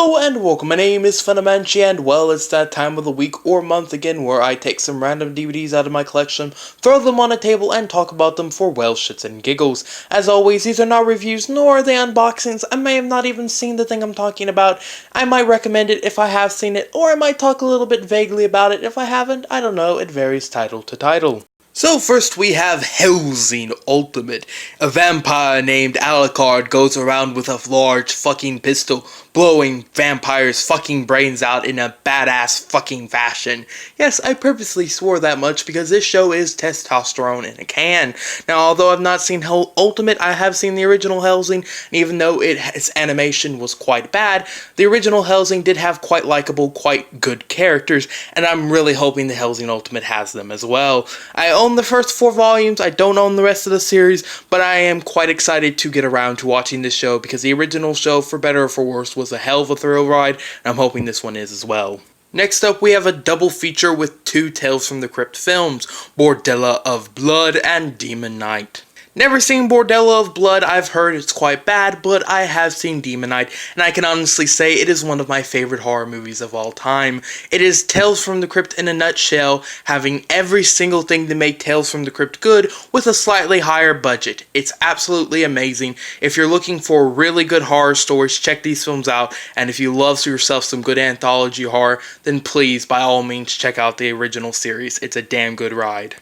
Hello and welcome, my name is Funamanchi, and well, it's that time of the week or month again where I take some random DVDs out of my collection, throw them on a table, and talk about them for well shits and giggles. As always, these are not reviews, nor are they unboxings. I may have not even seen the thing I'm talking about. I might recommend it if I have seen it, or I might talk a little bit vaguely about it. If I haven't, I don't know, it varies title to title. So first we have Hellsing Ultimate. A vampire named Alucard goes around with a large fucking pistol, blowing vampires' fucking brains out in a badass fucking fashion. Yes, I purposely swore that much because this show is testosterone in a can. Now, although I've not seen Ultimate, I have seen the original Hellsing, and even though its animation was quite bad, the original Hellsing did have quite likable, quite good characters, and I'm really hoping the Hellsing Ultimate has them as well. I own the first 4 volumes, I don't own the rest of the series, but I am quite excited to get around to watching this show because the original show, for better or for worse, was a hell of a thrill ride, and I'm hoping this one is as well. Next up, we have a double feature with 2 Tales from the Crypt films, Bordella of Blood and Demon Knight. Never seen Bordella of Blood. I've heard it's quite bad, but I have seen Demon Knight, and I can honestly say it is one of my favorite horror movies of all time. It is Tales from the Crypt in a nutshell, having every single thing to make Tales from the Crypt good with a slightly higher budget. It's absolutely amazing. If you're looking for really good horror stories, check these films out, and if you love yourself some good anthology horror, then please, by all means, check out the original series. It's a damn good ride.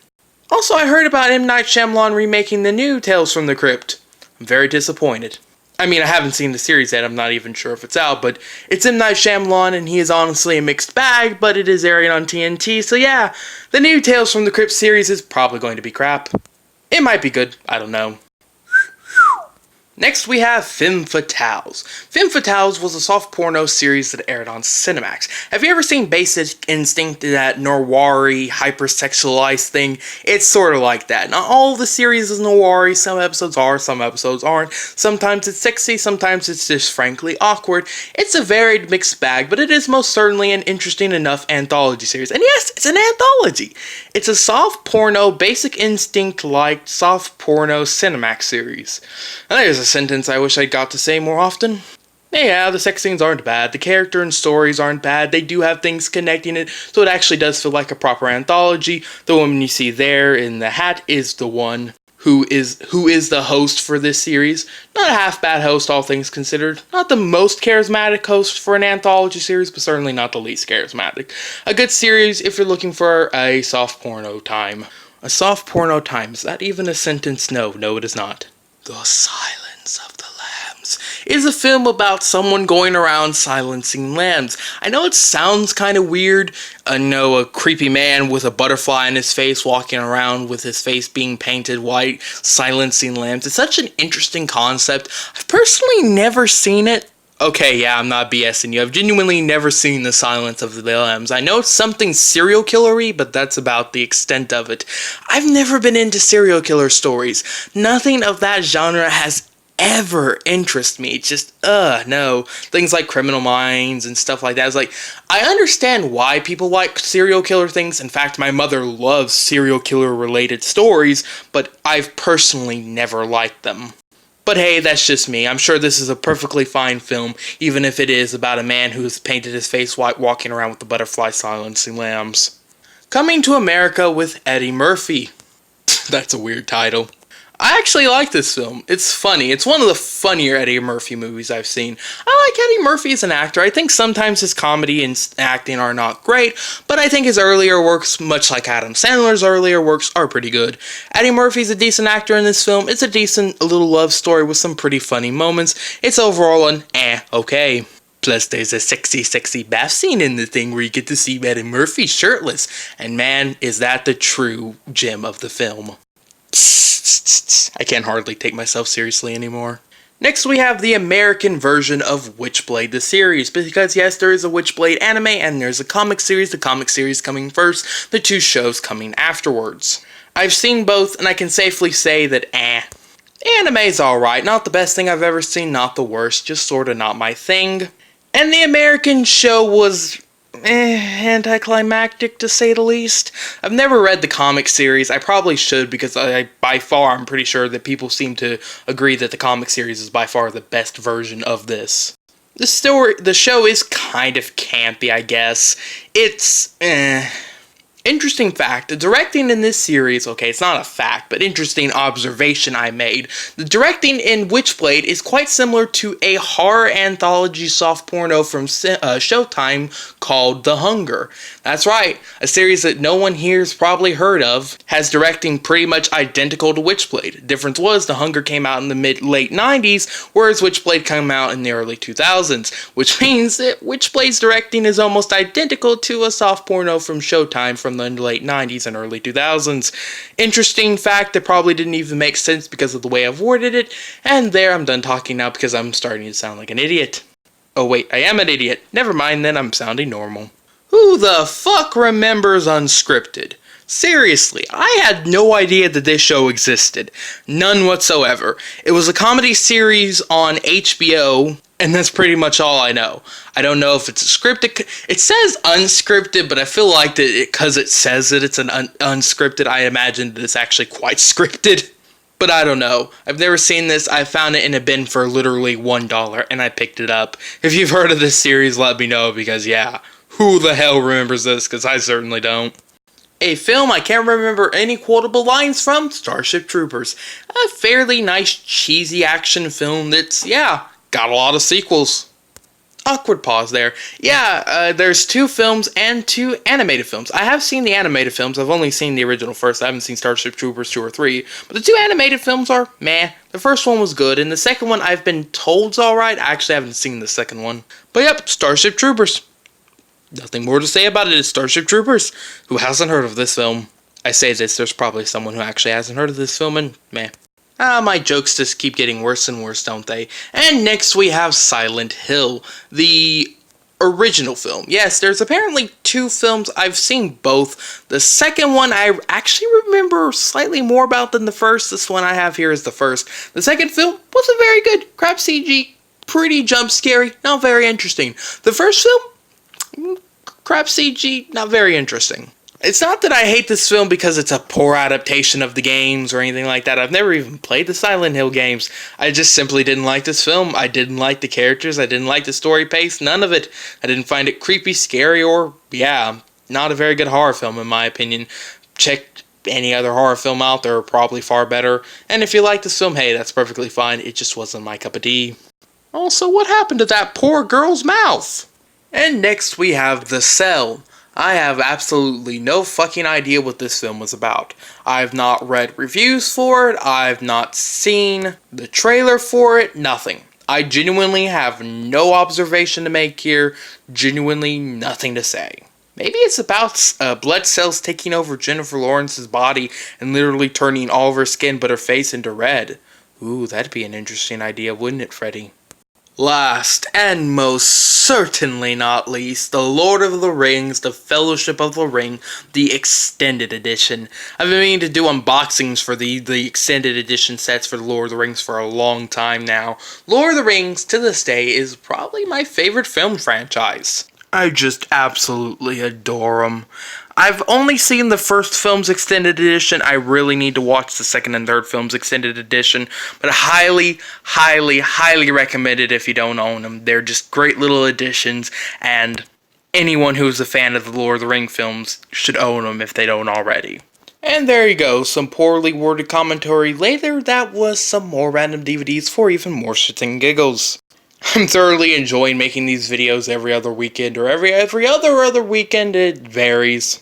Also, I heard about M. Night Shyamalan remaking the new Tales from the Crypt. I'm very disappointed. I mean, I haven't seen the series yet, I'm not even sure if it's out, but it's M. Night Shyamalan, and he is honestly a mixed bag, but it is airing on TNT, so yeah, the new Tales from the Crypt series is probably going to be crap. It might be good, I don't know. Next we have Femme Fatales. Femme Fatales was a soft porno series that aired on Cinemax. Have you ever seen Basic Instinct, that noir-y, hypersexualized thing? It's sort of like that. Not all of the series is noir-y, some episodes are, some episodes aren't. Sometimes it's sexy, sometimes it's just frankly awkward. It's a varied mixed bag, but it is most certainly an interesting enough anthology series. And yes, it's an anthology! It's a soft porno, Basic Instinct-like soft porno Cinemax series. And there's a sentence I wish I got to say more often. Yeah, the sex scenes aren't bad, the character and stories aren't bad, they do have things connecting it, so it actually does feel like a proper anthology. The woman you see there in the hat is the one who is the host for this series. Not a half bad host, all things considered. Not the most charismatic host for an anthology series, but certainly not the least charismatic. A good series if you're looking for a soft porno time. A soft porno time, is that even a sentence? No, it is not. The Silence of the Lambs is a film about someone going around silencing lambs. I know it sounds kind of weird. I know a creepy man with a butterfly in his face walking around with his face being painted white, silencing lambs. It's such an interesting concept. I've personally never seen it. Okay, yeah, I'm not BSing you. I've genuinely never seen The Silence of the Lambs. I know it's something serial killer-y, but that's about the extent of it. I've never been into serial killer stories. Nothing of that genre has ever interested me. It's just, no. Things like Criminal Minds and stuff like that. It's like, I understand why people like serial killer things. In fact, my mother loves serial killer-related stories, but I've personally never liked them. But hey, that's just me. I'm sure this is a perfectly fine film, even if it is about a man who's painted his face white walking around with the butterfly silencing lambs. Coming to America with Eddie Murphy. That's a weird title. I actually like this film. It's funny. It's one of the funnier Eddie Murphy movies I've seen. I like Eddie Murphy as an actor. I think sometimes his comedy and acting are not great, but I think his earlier works, much like Adam Sandler's earlier works, are pretty good. Eddie Murphy's a decent actor in this film. It's a decent little love story with some pretty funny moments. It's overall an okay. Plus, there's a sexy bath scene in the thing where you get to see Eddie Murphy shirtless. And man, is that the true gem of the film. I can't hardly take myself seriously anymore. Next we have the American version of Witchblade the series, because yes, there is a Witchblade anime and there's a comic series, the comic series coming first, the 2 shows coming afterwards. I've seen both and I can safely say that the anime's alright, not the best thing I've ever seen, not the worst, just sorta not my thing. And the American show was anticlimactic to say the least. I've never read the comic series. I probably should because by far I'm pretty sure that people seem to agree that the comic series is by far the best version of this. The show is kind of campy, I guess. It's, Interesting fact, the directing in this series, okay, it's not a fact, but interesting observation I made. The directing in Witchblade is quite similar to a horror anthology soft porno from Showtime called The Hunger. That's right, a series that no one here's probably heard of, has directing pretty much identical to Witchblade. The difference was The Hunger came out in the late 90s, whereas Witchblade came out in the early 2000s, which means that Witchblade's directing is almost identical to a soft porno from Showtime from the late 90s and early 2000s. Interesting fact that probably didn't even make sense because of the way I've worded it, and there, I'm done talking now because I'm starting to sound like an idiot. Oh wait, I am an idiot. Never mind then, I'm sounding normal. Who the fuck remembers Unscripted? Seriously, I had no idea that this show existed. None whatsoever. It was a comedy series on HBO, and that's pretty much all I know. I don't know if it's a scripted. It says unscripted, but I feel like that because it says that it's an unscripted, I imagine that it's actually quite scripted. But I don't know. I've never seen this. I found it in a bin for literally $1, and I picked it up. If you've heard of this series, let me know, because yeah, who the hell remembers this? Because I certainly don't. A film I can't remember any quotable lines from, Starship Troopers. A fairly nice, cheesy action film that's, yeah, got a lot of sequels. Awkward pause there. Yeah, there's 2 films and 2 animated films. I have seen the animated films. I've only seen the original first. I haven't seen Starship Troopers 2 or 3. But the 2 animated films are meh. The first one was good, and the second one I've been told's alright. I actually haven't seen the second one. But yep, Starship Troopers. Nothing more to say about it. It's Starship Troopers. Who hasn't heard of this film? I say this, there's probably someone who actually hasn't heard of this film, and meh. My jokes just keep getting worse and worse, don't they? And next we have Silent Hill, the original film. Yes, there's apparently 2 films. I've seen both. The second one I actually remember slightly more about than the first. This one I have here is the first. The second film wasn't very good. Crap CG, pretty jump scary, not very interesting. The first film, crap CG, not very interesting. It's not that I hate this film because it's a poor adaptation of the games or anything like that. I've never even played the Silent Hill games. I just simply didn't like this film. I didn't like the characters. I didn't like the story pace. None of it. I didn't find it creepy, scary, or, yeah, not a very good horror film in my opinion. Check any other horror film out there, probably far better. And if you like this film, hey, that's perfectly fine. It just wasn't my cup of tea. Also, what happened to that poor girl's mouth? And next we have The Cell. I have absolutely no fucking idea what this film was about. I've not read reviews for it, I've not seen the trailer for it, nothing. I genuinely have no observation to make here, genuinely nothing to say. Maybe it's about blood cells taking over Jennifer Lawrence's body and literally turning all of her skin but her face into red. Ooh, that'd be an interesting idea, wouldn't it, Freddy? Last, and most certainly not least, The Lord of the Rings, The Fellowship of the Ring, the Extended Edition. I've been meaning to do unboxings for the Extended Edition sets for The Lord of the Rings for a long time now. Lord of the Rings, to this day, is probably my favorite film franchise. I just absolutely adore them. I've only seen the first film's extended edition. I really need to watch the second and third film's extended edition. But highly, highly, highly recommend it if you don't own them. They're just great little additions, and anyone who's a fan of the Lord of the Rings films should own them if they don't already. And there you go, some poorly worded commentary later. That was some more random DVDs for even more shits and giggles. I'm thoroughly enjoying making these videos every other weekend, or every other weekend, it varies.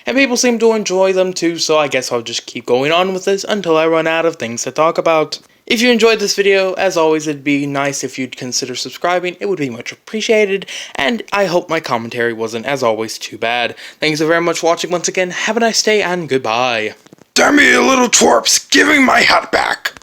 And people seem to enjoy them too, so I guess I'll just keep going on with this until I run out of things to talk about. If you enjoyed this video, as always, it'd be nice if you'd consider subscribing. It would be much appreciated, and I hope my commentary wasn't, as always, too bad. Thanks so very much for watching once again. Have a nice day, and goodbye. Damn me, you little twerps! Give me my hat back!